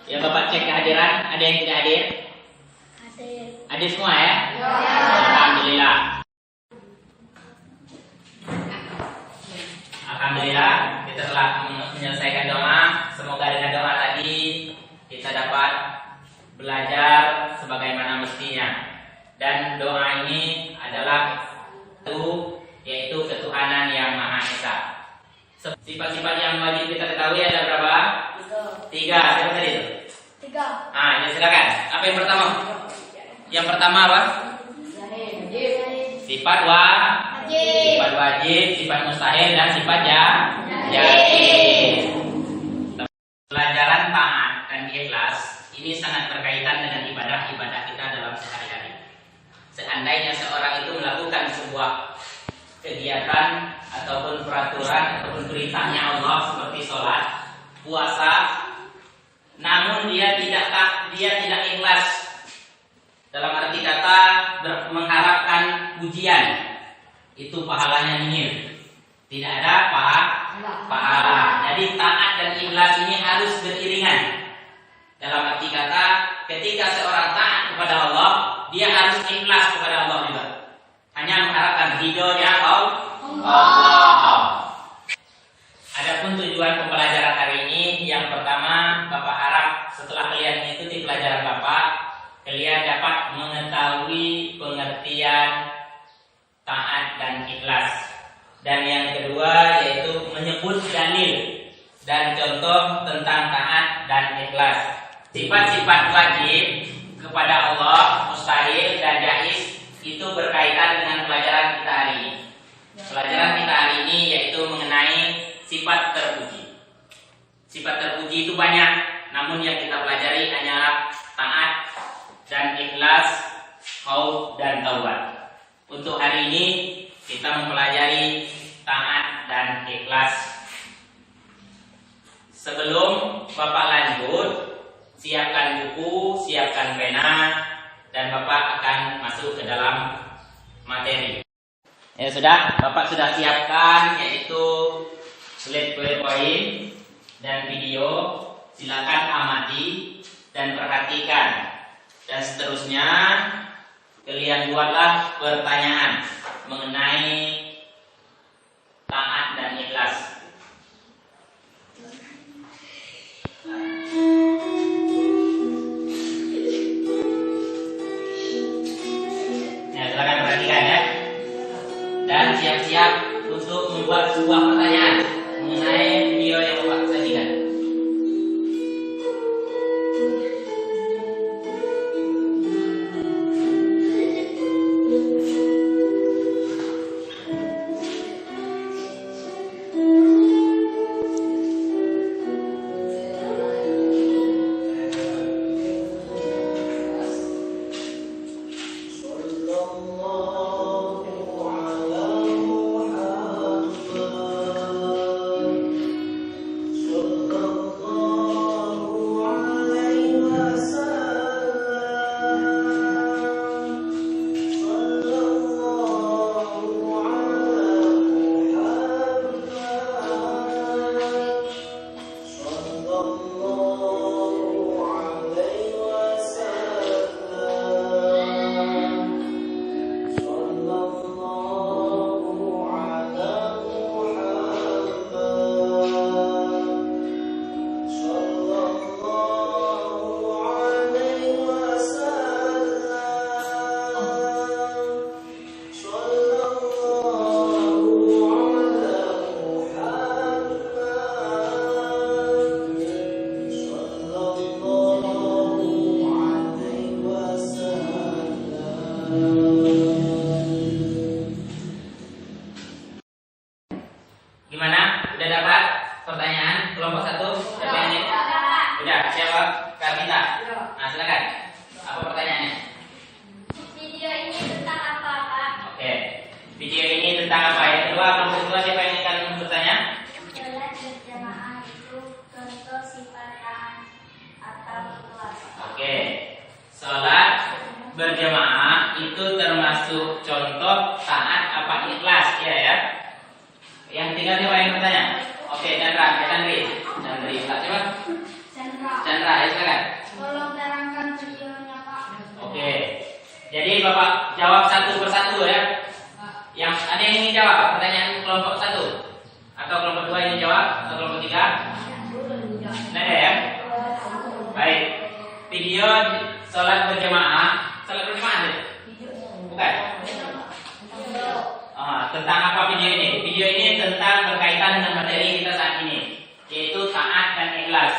Ya Bapak cek kehadiran, ada yang tidak hadir? Hadir semua ya? Alhamdulillah. Alhamdulillah kita telah menyelesaikan doa. Semoga dengan doa tadi kita dapat belajar sebagaimana mestinya. Dan doa ini adalah yaitu ketuhanan yang Maha Esa. Sifat-sifat yang wajib kita ketahui ada berapa? 3. Siapa tadi itu? 3. Ya silakan. Apa yang pertama? Yang pertama apa? Sifat wajib, sifat mustahil, dan sifat jaiz. Pelajaran taat dan ikhlas ini sangat berkaitan dengan ibadah-ibadah kita dalam sehari-hari. Seandainya seorang itu melakukan sebuah kegiatan ataupun peraturan ataupun perintahnya Allah seperti sholat, puasa, namun dia tidak ikhlas, dalam arti kata mengharapkan pujian, itu pahalanya nihil, tidak ada pahala. Jadi taat dan ikhlas ini harus beriringan. Dalam arti kata ketika seorang taat kepada Allah, dia harus ikhlas kepada Allah juga. Hanya mengharapkan ridhonya Allah. Adapun tujuan pembelajaran hari ini, yang pertama, Bapak harap setelah kalian mengikuti pelajaran Bapak, kalian dapat mengetahui pengertian taat dan ikhlas. Dan yang kedua yaitu menyebut dalil dan contoh tentang taat dan ikhlas. Sifat-sifat wajib kepada Allah, mustahil dan jaiz itu berkaitan dengan pelajaran kita hari ini. Pelajaran kita hari ini yaitu mengenai sifat terpuji. Sifat terpuji itu banyak, namun yang kita pelajari hanyalah taat dan ikhlas, khauf dan taubat. Untuk hari ini kita mempelajari taat dan ikhlas. Sebelum Bapak lanjut, siapkan buku, siapkan pena, dan Bapak akan masuk ke dalam materi. Ya sudah, Bapak sudah siapkan yaitu slide PowerPoint dan video. Silakan amati dan perhatikan. Dan seterusnya kalian buatlah pertanyaan mengenai taat dan ikhlas. Silakan perhatikan ya. Dan siap-siap untuk membuat sebuah pertanyaan mengenai video yang Bapak sajikan. Gimana? Udah dapat pertanyaan kelompok 1? Udah, siapa? Karmita. Nah, silakan. Apa pertanyaannya? Video ini tentang apa, Pak? Oke. Video ini tentang apa? Yang kedua, kelompok 2 siapa yang akan bertanya? Sholat berjamaah itu contoh sifat taat atau ikhlas. Oke. Sholat berjamaah itu termasuk contoh taat apa ikhlas, ya? Yang tinggal siapa yang bertanya? Oke, Chandra, Chandri, Chandra, siapa? Chandra, ya silakan. jawab satu persatu ya. Yang ada yang ingin jawab pertanyaan kelompok 1 atau kelompok 2 ingin jawab atau kelompok 3? Nah ya. Baik. Video sholat berjamaah deh? Bukan. Tentang apa video ini? Video ini tentang berkaitan dengan materi kita saat ini, yaitu taat dan ikhlas.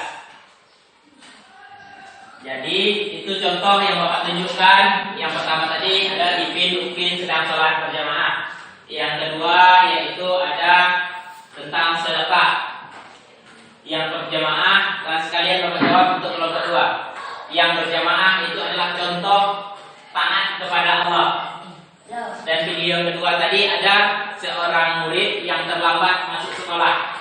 Jadi itu contoh yang Bapak tunjukkan. Yang pertama tadi ada Upin sedang sholat berjamaah. Yang kedua yaitu ada tentang sedekah. Yang berjamaah dan sekalian Bapak jawab untuk kelompok 2. Yang berjamaah itu adalah contoh taat kepada Allah. Dan video kedua tadi ada seorang murid yang terlambat masuk sekolah.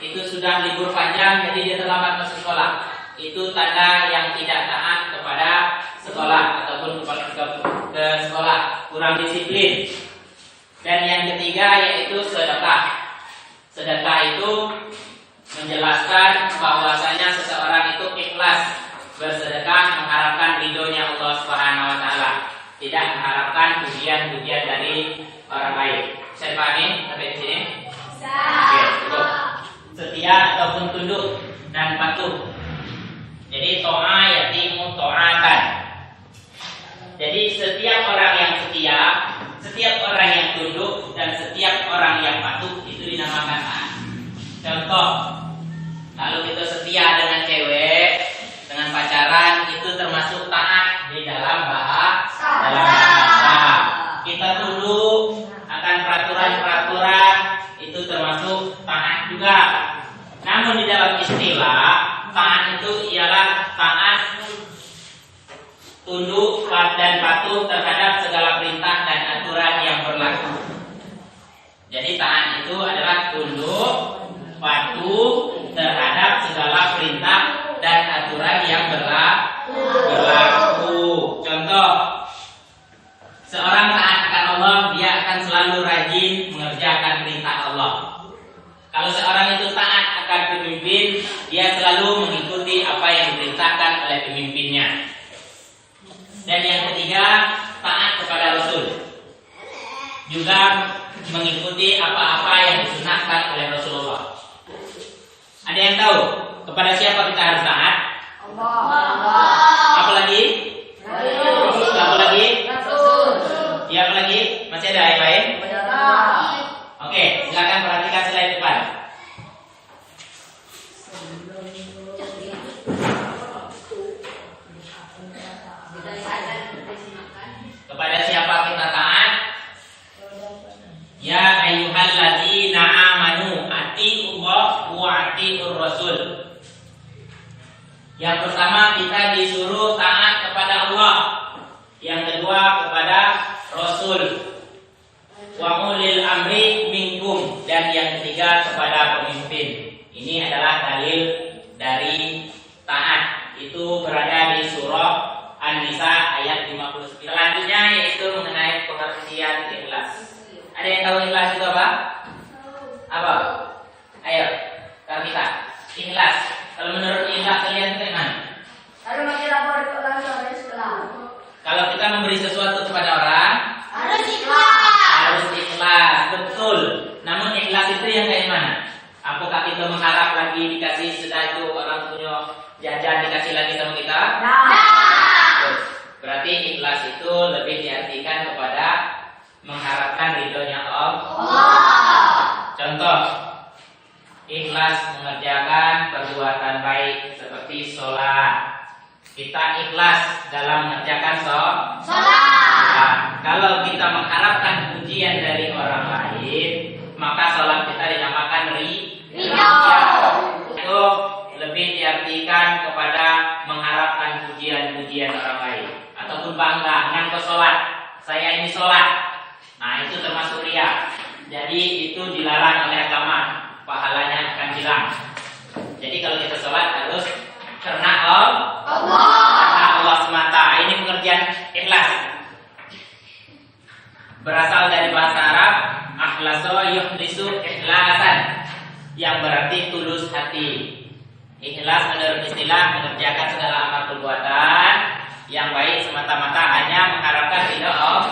Itu sudah libur panjang jadi dia terlambat masuk sekolah. Itu tanda yang tidak taat kepada sekolah ataupun ke sekolah, kurang disiplin. Dan yang ketiga yaitu sedekah. Sedekah itu menjelaskan bahwasanya seseorang itu ikhlas bersedekah mengharapkan ridhonya Allah Subhanahu wa taala, tidak mengharapkan pujian-pujian dari orang lain. Saya pahami sampai di sini? Oke, cukup. Setia ataupun tunduk dan patuh. Jadi to'a yatimu to'atan. Jadi setiap orang yang setia, setiap orang yang tunduk, dan setiap orang yang patuh itu dinamakan taat. Contoh, kalau kita setia dengan cewek, dengan pacaran, itu termasuk taat di dalam bahasa. Kita tunduk akan peraturan-peraturan, itu termasuk taat juga. Namun di dalam istilah taat itu ialah taat tunduk dan patuh terhadap segala perintah dan aturan yang berlaku. Jadi taat itu adalah tunduk patuh terhadap segala perintah dan aturan yang berlaku. Contoh, seorang taat akan Allah, dia akan selalu rajin mengerjakan perintah Allah. Kalau seorang itu taat akan pemimpin, dia selalu mengikuti apa yang diperintahkan oleh pemimpinnya. Dan yang ketiga, taat kepada Rasul, juga mengikuti apa-apa yang disunahkan oleh Rasulullah. Ada yang tahu kepada siapa kita harus taat? Apa lagi? Apa lagi? Ya, apa lagi? Masih ada yang lain? Oke, silakan perhatikan slide depan. Kepada siapa kita taat? Ya ayyuhalladzina amanu atiiullah wa atiiur rasul. Yang pertama kita disuruh taat kepada Allah. Yang kedua kepada Rasul. Wa ulil amri minkum, dan yang ketiga kepada pemimpin. Ini adalah dalil dari taat. Itu berada di surah An-Nisa ayat 59. Selanjutnya yaitu mengenai pengertian ikhlas. Ada yang tahu ikhlas itu apa? Apa? Ayo, kita ikhlas. Kalau menurut ikhlas kalian itu mana? Kalau kita memberi sesuatu kepada orang, harus ikhlas, betul. Namun ikhlas itu yang kayak mana? Apakah kita mengharap lagi dikasih sudah itu orang punya jajan dikasih lagi sama kita? Berarti ikhlas itu lebih diartikan kepada mengharapkan ridhonya Allah. Contoh, ikhlas mengerjakan perbuatan baik seperti sholat. Kita ikhlas dalam mengerjakan sholat. Nah, kalau kita mengharapkan pujian dari orang lain, maka sholat kita dinamakan ridho. Itu lebih diartikan kepada mengharapkan pujian-pujian orang lain, ataupun bangga dengan sholat. Saya ini sholat. Nah, itu termasuk riya. Jadi itu dilarang oleh agama, pahalanya akan hilang. Jadi kalau kita sholat harus karena Allah semata. Ini pengertian ikhlas. Berasal dari bahasa Arab akhlaso yukhlisu ikhlasan, yang berarti tulus hati. Ikhlas menurut istilah mengerjakan segala amal perbuatan yang baik semata semata-mata hanya mengharapkan ridha Allah.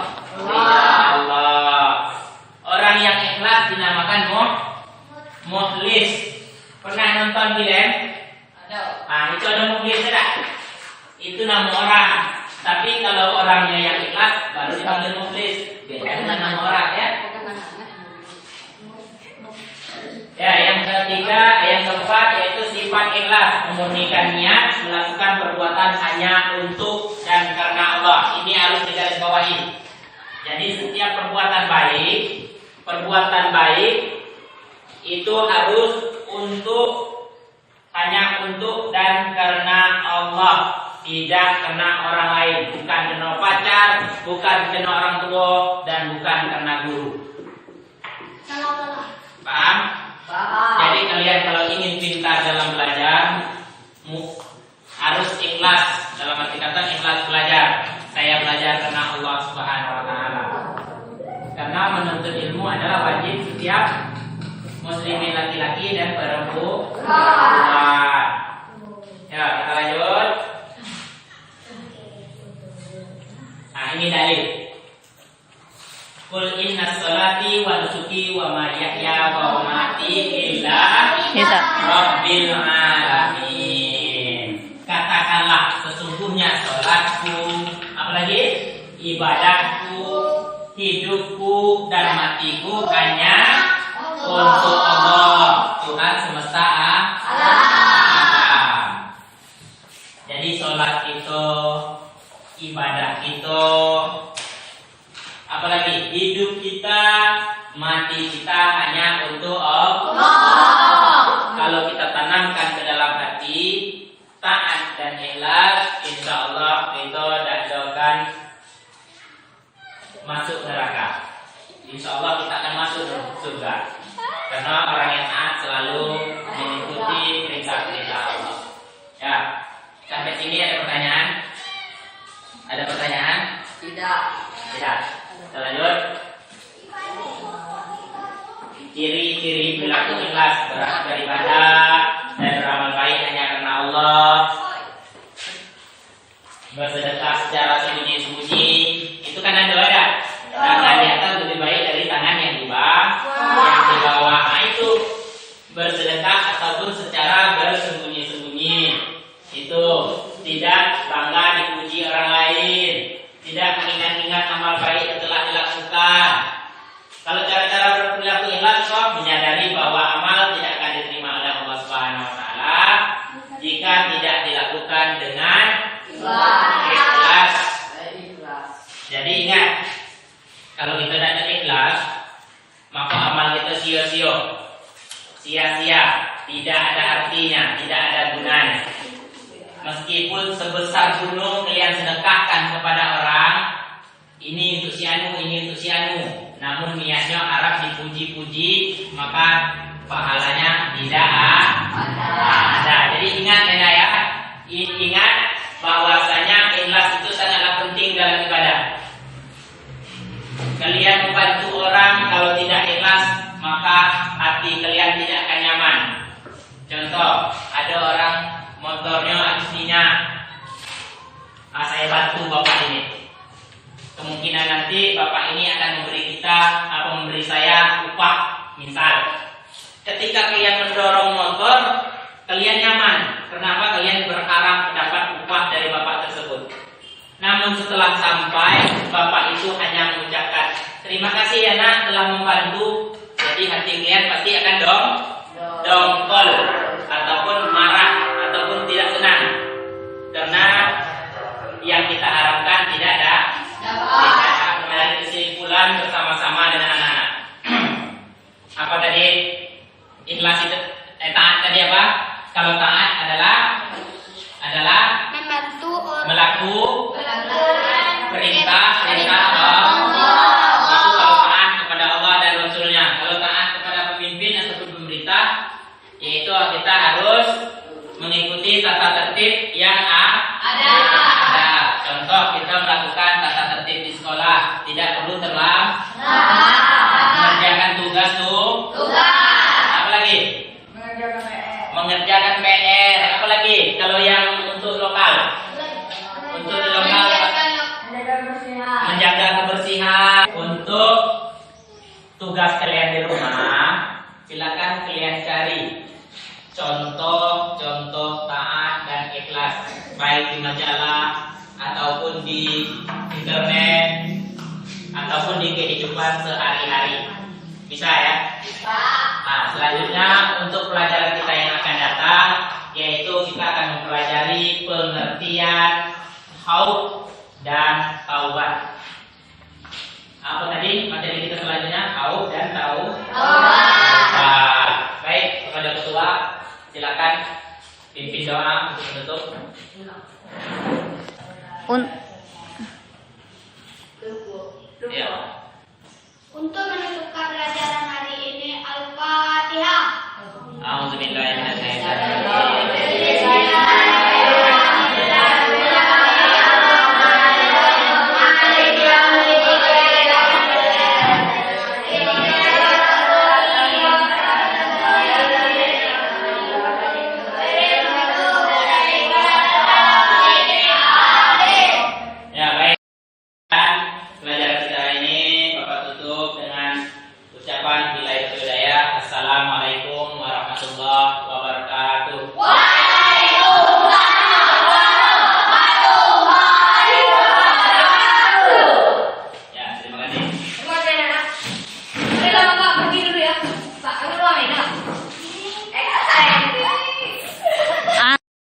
Orang yang ikhlas dinamakan mukhlis. Pernah nonton film? Itu ada mukhlis tidak? Itu nama orang. Tapi kalau orangnya yang ikhlas baru dipanggil mukhlis. Beda dengan nama orang ya. Ya, yang ketiga, yang keempat yaitu sifat ikhlas, memurnikan niat melakukan perbuatan hanya untuk dan karena Allah. Ini harus digarisbawahi. Jadi setiap perbuatan baik itu harus hanya untuk dan karena Allah, tidak karena orang lain, bukan karena pacar, bukan karena orang tua, dan bukan karena guru. Paham? Jadi kalian kalau ingin pintar dalam belajar harus ikhlas, dalam arti kata ikhlas belajar. Saya belajar karena Allah Subhanahu wa taala. Karena menuntut ilmu adalah wajib setiap muslimin laki-laki dan perempuan. Ya, kita lanjut. Nah, ini dalil. Qul inna sholati wa nusuki wa mahyaya wa mamati lillahi rabbil alamin. Katakanlah sesungguhnya sholatku, apalagi ibadahku, hidupku dan matiku hanya untuk Allah, Tuhan semesta alam. Jadi sholat itu, ibadah itu, apalagi hidup kita, mati kita hanya untuk Allah. Kalau kita tanamkan ke dalam hati taat dan ikhlas, insya Allah itu tidak akan masuk neraka. Insya Allah kita akan masuk surga. Karena orang yang taat selalu mengikuti perintah-perintah Allah. Ya, sampai sini ada pertanyaan? Ada pertanyaan? Tidak. Kita lanjut. Ciri-ciri perilaku ikhlas, beribadah dan beramal baik hanya karena Allah. Bersedekah secara sembunyi-sembunyi. Itu kan ada. Tangan di atas lebih baik dari tangan yang di bawah. Nah, itu bersedekah ataupun secara bersembunyi-sembunyi. Itu tidak bangga dipuji orang lain, tidak mengingat-ingat amal baik yang telah dilakukan. Kalau cara-cara berperilaku ikhlas, menyadari bahwa amal tidak akan diterima oleh Allah Subhanahu wa taala jika tidak dilakukan dengan ikhlas. Jadi ingat, kalau kita tidak ada ikhlas, maka amal kita sia-sia, tidak ada artinya, tidak ada gunanya. Meskipun sebesar gunung kalian sedekahkan kepada orang, ini untuk si anu, namun niatnya harap dipuji-puji, maka pahalanya tidak ada. Jadi ingat ya, ingat bahwasanya ikhlas itu sangatlah penting dalam ibadah. Kalian membantu orang, kalau tidak ikhlas maka hati kalian tidak akan nyaman. Contoh, ada orang motornya aksinya, saya bantu bapak ini. Kemungkinan nanti bapak ini akan memberi saya upah, misal. Ketika kalian mendorong motor, kalian nyaman. Kenapa? Kalian berharap mendapat upah dari bapak tersebut. Namun setelah sampai, bapak itu hanya mengucapkan terima kasih ya nak telah membantu. Jadi hati kalian pasti akan dongkol ataupun marah ataupun tidak senang, karena yang kita harapkan tidak ada. Dari kesimpulan bersama-sama dengan anak-anak. Apa tadi? Ikhlas itu taat tadi apa? Kalau taat adalah membantu melakukan perintah Allah. Itu kalau taat kepada Allah dan Rasulnya. Kalau taat kepada pemimpin ataupun pemerintah, yaitu kita harus mengikuti tata tertib yang ada. Contoh, kita melakukan tata tertib di sekolah, tidak perlu terlambat. Mengerjakan tugas. Apalagi? Mengerjakan PR. Apalagi? Kalau yang untuk lokal. Untuk lokal Untuk tugas kalian di rumah, silakan kalian cari contoh-contoh taat dan ikhlas, baik di majalah ataupun di internet ataupun di kehidupan sehari-hari. Bisa ya? Nah, selanjutnya untuk pelajaran kita yang akan datang, yaitu kita akan mempelajari pengertian haud dan taubat. Apa tadi materi kita selanjutnya? Haud dan taubat. Baik, kepada ketua silakan pimpin doa untuk menutup.